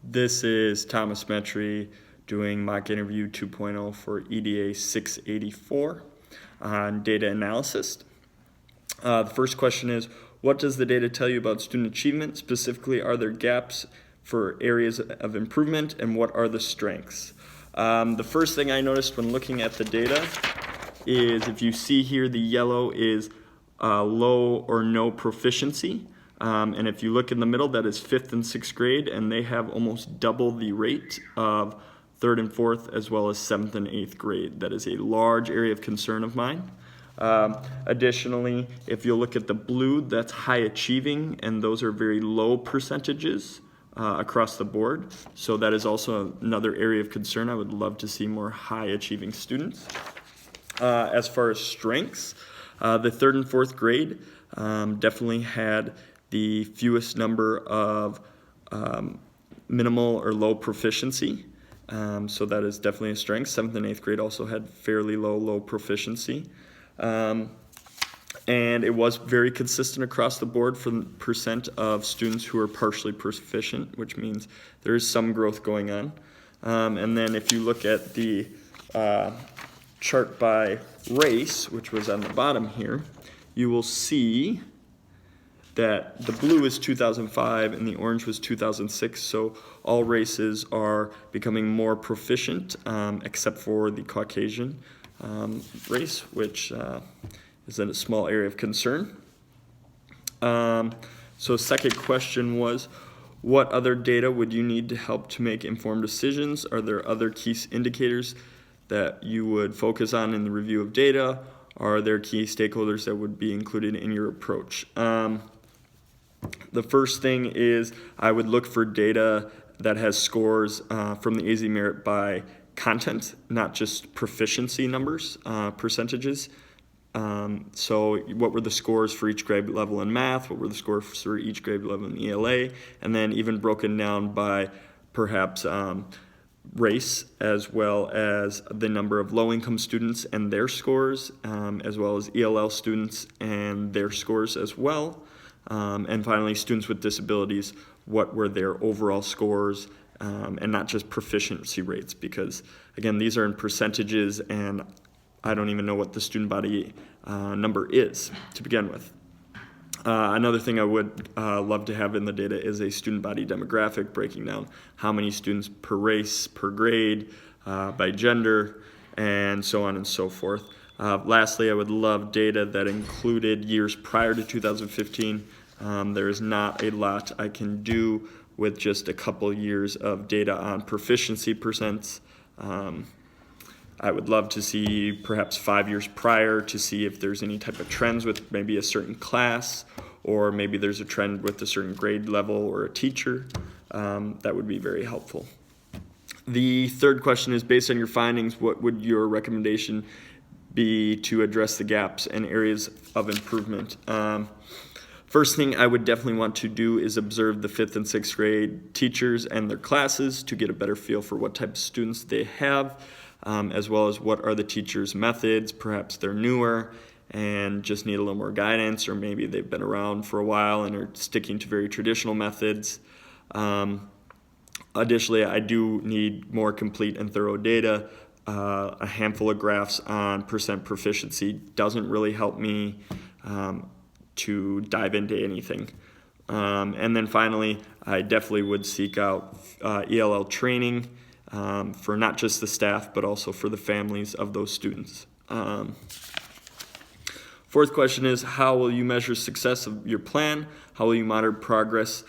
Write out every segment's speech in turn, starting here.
This is Thomas Metry doing mock interview 2.0 for EDA 684 on data analysis. The first question is, what does the data tell you about student achievement? Specifically, are there gaps for areas of improvement, and what are the strengths? The first thing I noticed when looking at the data is, if you see here, the yellow is low or no proficiency. And if you look in the middle, that is 5th and 6th grade, and they have almost double the rate of 3rd and 4th, as well as 7th and 8th grade. That is a large area of concern of mine. Additionally, if you look at the blue, that's high achieving, and those are very low percentages across the board. So that is also another area of concern. I would love to see more high achieving students. As far as strengths, the 3rd and 4th grade definitely had the fewest number of minimal or low proficiency. So that is definitely a strength. 7th and 8th grade also had fairly low proficiency. And it was very consistent across the board for the percent of students who are partially proficient, which means there is some growth going on. And then if you look at the chart by race, which was on the bottom here, you will see that the blue is 2005 and the orange was 2006, so all races are becoming more proficient, except for the Caucasian race, which is in a small area of concern. So second question was, what other data would you need to help to make informed decisions? Are there other key indicators that you would focus on in the review of data? Are there key stakeholders that would be included in your approach? The first thing is I would look for data that has scores from the AZ Merit by content, not just proficiency numbers, percentages. So what were the scores for each grade level in math? What were the scores for each grade level in ELA? And then even broken down by perhaps race, as well as the number of low-income students and their scores, as well as ELL students and their scores as well. And finally, students with disabilities, what were their overall scores, and not just proficiency rates, because again, these are in percentages and I don't even know what the student body number is to begin with. Another thing I would love to have in the data is a student body demographic breaking down how many students per race, per grade, by gender, and so on and so forth. Lastly, I would love data that included years prior to 2015. There is not a lot I can do with just a couple years of data on proficiency percents. I would love to see perhaps 5 years prior to see if there's any type of trends with maybe a certain class, or maybe there's a trend with a certain grade level or a teacher. That would be very helpful. The third question is, based on your findings, what would your recommendation be to address the gaps and areas of improvement? First thing I would definitely want to do is observe the 5th and 6th grade teachers and their classes to get a better feel for what type of students they have, as well as what are the teachers' methods. Perhaps they're newer and just need a little more guidance, or maybe they've been around for a while and are sticking to very traditional methods. Additionally, I do need more complete and thorough data. A handful of graphs on percent proficiency doesn't really help me to dive into anything. And then finally, I definitely would seek out ELL training for not just the staff, but also for the families of those students. Fourth question is, how will you measure success of your plan? How will you monitor progress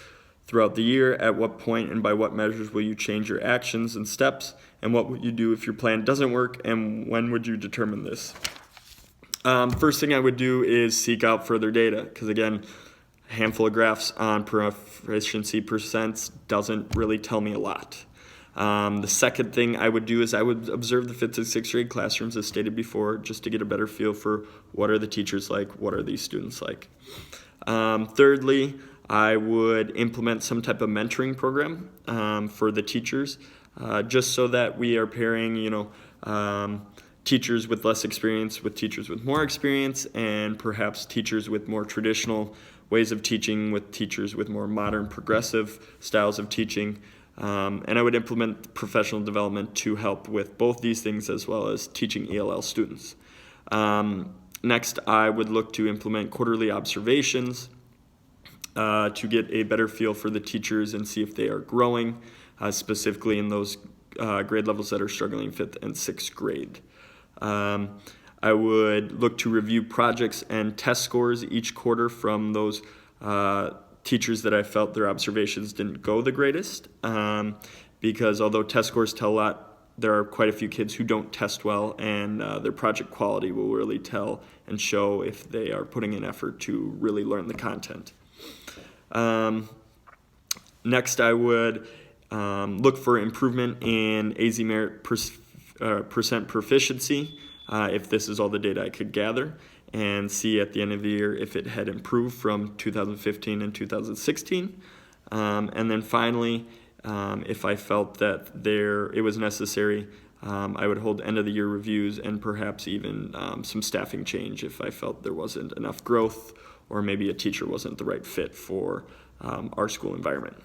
throughout the year? At what point and by what measures will you change your actions and steps? And what would you do if your plan doesn't work, and when would you determine this? First thing I would do is seek out further data, because again, a handful of graphs on proficiency percents doesn't really tell me a lot. The second thing I would do is I would observe the 5th and 6th grade classrooms, as stated before, just to get a better feel for what are the teachers like, what are these students like. Thirdly, I would implement some type of mentoring program for the teachers, just so that we are pairing, teachers with less experience with teachers with more experience, and perhaps teachers with more traditional ways of teaching with teachers with more modern progressive styles of teaching. And I would implement professional development to help with both these things as well as teaching ELL students. Next, I would look to implement quarterly observations to get a better feel for the teachers and see if they are growing, specifically in those grade levels that are struggling 5th and 6th grade. I would look to review projects and test scores each quarter from those teachers that I felt their observations didn't go the greatest, because although test scores tell a lot, there are quite a few kids who don't test well, and their project quality will really tell and show if they are putting in effort to really learn the content. Next, I would look for improvement in AZ Merit percent proficiency, if this is all the data I could gather, and see at the end of the year if it had improved from 2015 and 2016. And then finally, if I felt that it was necessary, I would hold end of the year reviews and perhaps even some staffing change if I felt there wasn't enough growth or maybe a teacher wasn't the right fit for our school environment.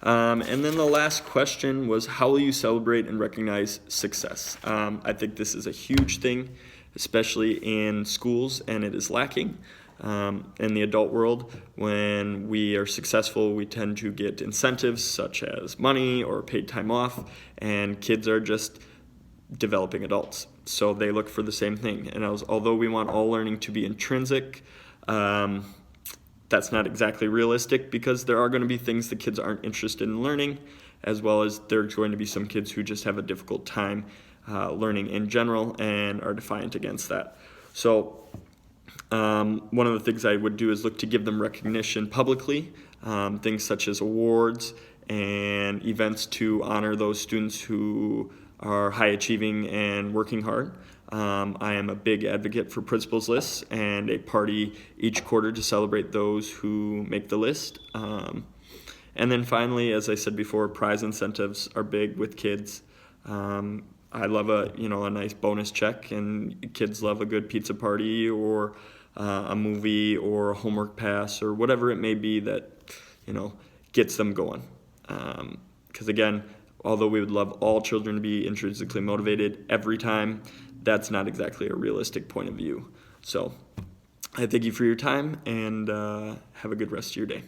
And then the last question was, how will you celebrate and recognize success? I think this is a huge thing, especially in schools, and it is lacking. In the adult world, when we are successful, we tend to get incentives such as money or paid time off, and kids are just developing adults. So they look for the same thing. And although we want all learning to be intrinsic, that's not exactly realistic, because there are going to be things that kids aren't interested in learning, as well as there's going to be some kids who just have a difficult time learning in general and are defiant against that. So one of the things I would do is look to give them recognition publicly, things such as awards and events to honor those students who are high achieving and working hard. I am a big advocate for principals lists and a party each quarter to celebrate those who make the list. And then finally, as I said before, prize incentives are big with kids. I love a nice bonus check, and kids love a good pizza party or a movie or a homework pass or whatever it may be that gets them going. Because again, although we would love all children to be intrinsically motivated every time, that's not exactly a realistic point of view. So I thank you for your time, and have a good rest of your day.